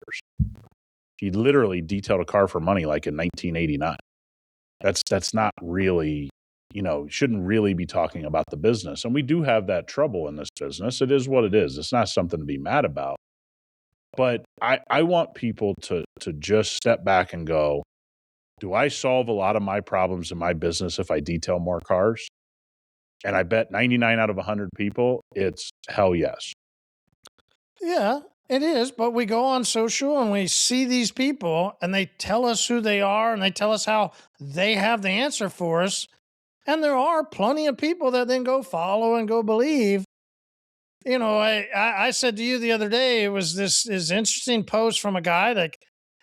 He literally detailed a car for money like in 1989. That's not really, shouldn't really be talking about the business. And we do have that trouble in this business. It is what it is. It's not something to be mad about. But I want people to just step back and go, do I solve a lot of my problems in my business if I detail more cars? And I bet 99 out of 100 people, it's hell yes. Yeah, it is. But we go on social and we see these people and they tell us who they are and they tell us how they have the answer for us. And there are plenty of people that then go follow and go believe. I said to you the other day, it was this interesting post from a guy that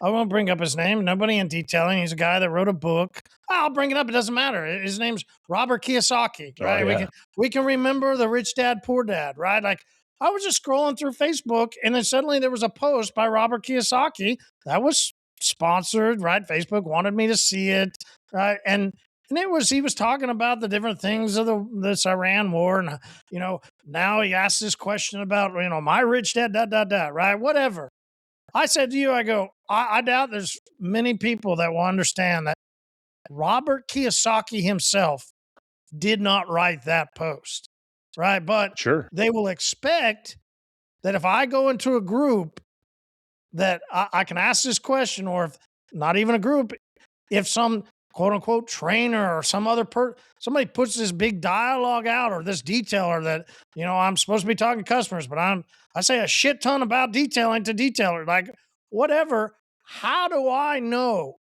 I won't bring up his name. Nobody in detailing. He's a guy that wrote a book. I'll bring it up. It doesn't matter. His name's Robert Kiyosaki, right? Oh, yeah. We can remember the Rich Dad, Poor Dad, right? Like I was just scrolling through Facebook and then suddenly there was a post by Robert Kiyosaki that was sponsored, right? Facebook wanted me to see it, right? And he was talking about the different things of this Iran war. And, now he asked this question about, my rich dad, right? Whatever. I said to you, I go, I doubt there's many people that will understand that Robert Kiyosaki himself did not write that post, right? But Sure. they will expect that if I go into a group that I can ask this question, or if not even a group, if some quote unquote trainer or some other somebody puts this big dialogue out or this detailer that, I'm supposed to be talking to customers, but I say a shit ton about detailing to detailer, like whatever. How do I know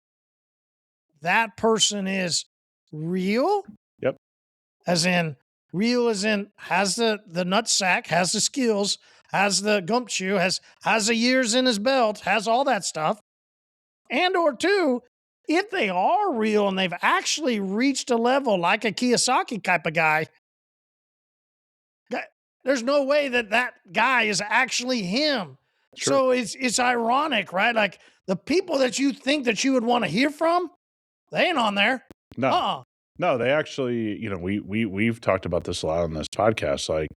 that person is real? Yep. As in real, as in has the nutsack, has the skills, has the gumshoe, has the years in his belt, has all that stuff. And or two, if they are real and they've actually reached a level like a Kiyosaki type of guy, there's no way that guy is actually him. Sure. So it's ironic, right? Like the people that you think that you would want to hear from, they ain't on there. No. No, they actually, we've talked about this a lot on this podcast. Like,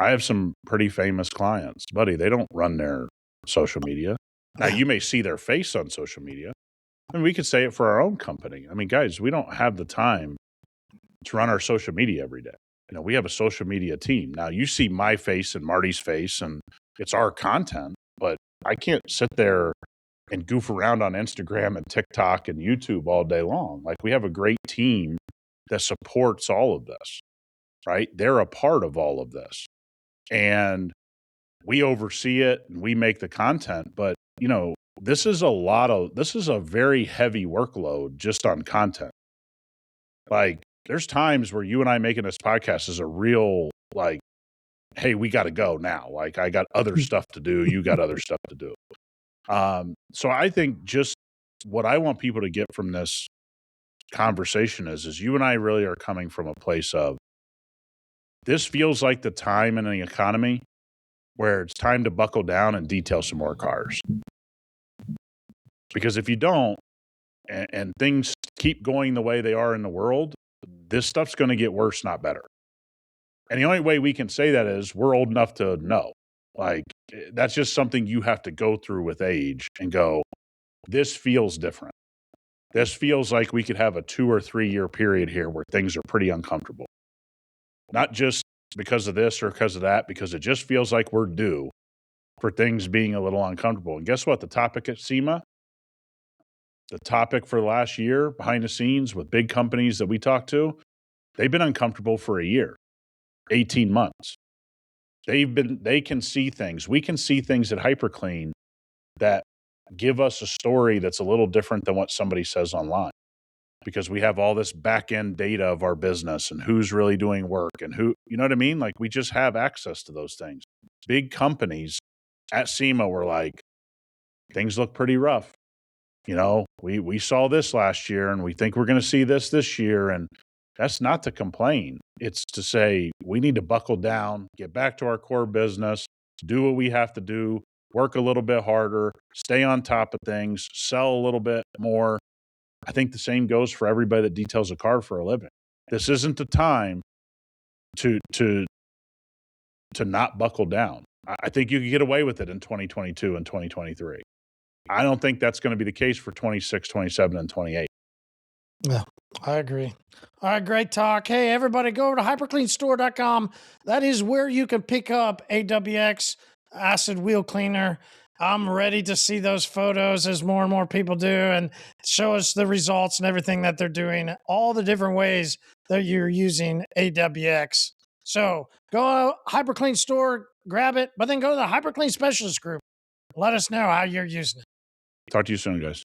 I have some pretty famous clients, buddy. They don't run their social media. Now, you may see their face on social media. I mean, we could say it for our own company. I mean, guys, we don't have the time to run our social media every day. We have a social media team. Now, you see my face and Marty's face, and it's our content, but I can't sit there and goof around on Instagram and TikTok and YouTube all day long. Like, we have a great team that supports all of this, right? They're a part of all of this. And we oversee it and we make the content, but this is a very heavy workload just on content. Like, there's times where you and I making this podcast is a real, like, hey, we got to go now. Like, I got other stuff to do. You got other stuff to do. So I think just what I want people to get from this conversation is you and I really are coming from a place of, this feels like the time in the economy where it's time to buckle down and detail some more cars. Because if you don't, and things keep going the way they are in the world, this stuff's going to get worse, not better. And the only way we can say that is we're old enough to know. Like, that's just something you have to go through with age and go, this feels different. This feels like we could have a 2 or 3 year period here where things are pretty uncomfortable. Not just because of this or because of that, because it just feels like we're due for things being a little uncomfortable. And guess what? The topic at SEMA, the topic for the last year behind the scenes with big companies that we talk to, they've been uncomfortable for a year, 18 months. They can see things. We can see things at hyperCLEAN that give us a story that's a little different than what somebody says online, because we have all this back end data of our business and who's really doing work and who, you know what I mean? Like, we just have access to those things. Big companies at SEMA were like, things look pretty rough. You know, we saw this last year and we think we're going to see this year. And that's not to complain. It's to say we need to buckle down, get back to our core business, do what we have to do, work a little bit harder, stay on top of things, sell a little bit more. I think the same goes for everybody that details a car for a living. This isn't the time to not buckle down. I think you can get away with it in 2022 and 2023. I don't think that's going to be the case for 26, 27, and 28. Yeah, I agree. All right, great talk. Hey, everybody, go over to hypercleanstore.com. That is where you can pick up AWX Acid Wheel Cleaner. I'm ready to see those photos as more and more people do, and show us the results and everything that they're doing, all the different ways that you're using AWX. So go to HyperClean Store, grab it, but then go to the HyperClean Specialist Group. Let us know how you're using it. Talk to you soon, guys.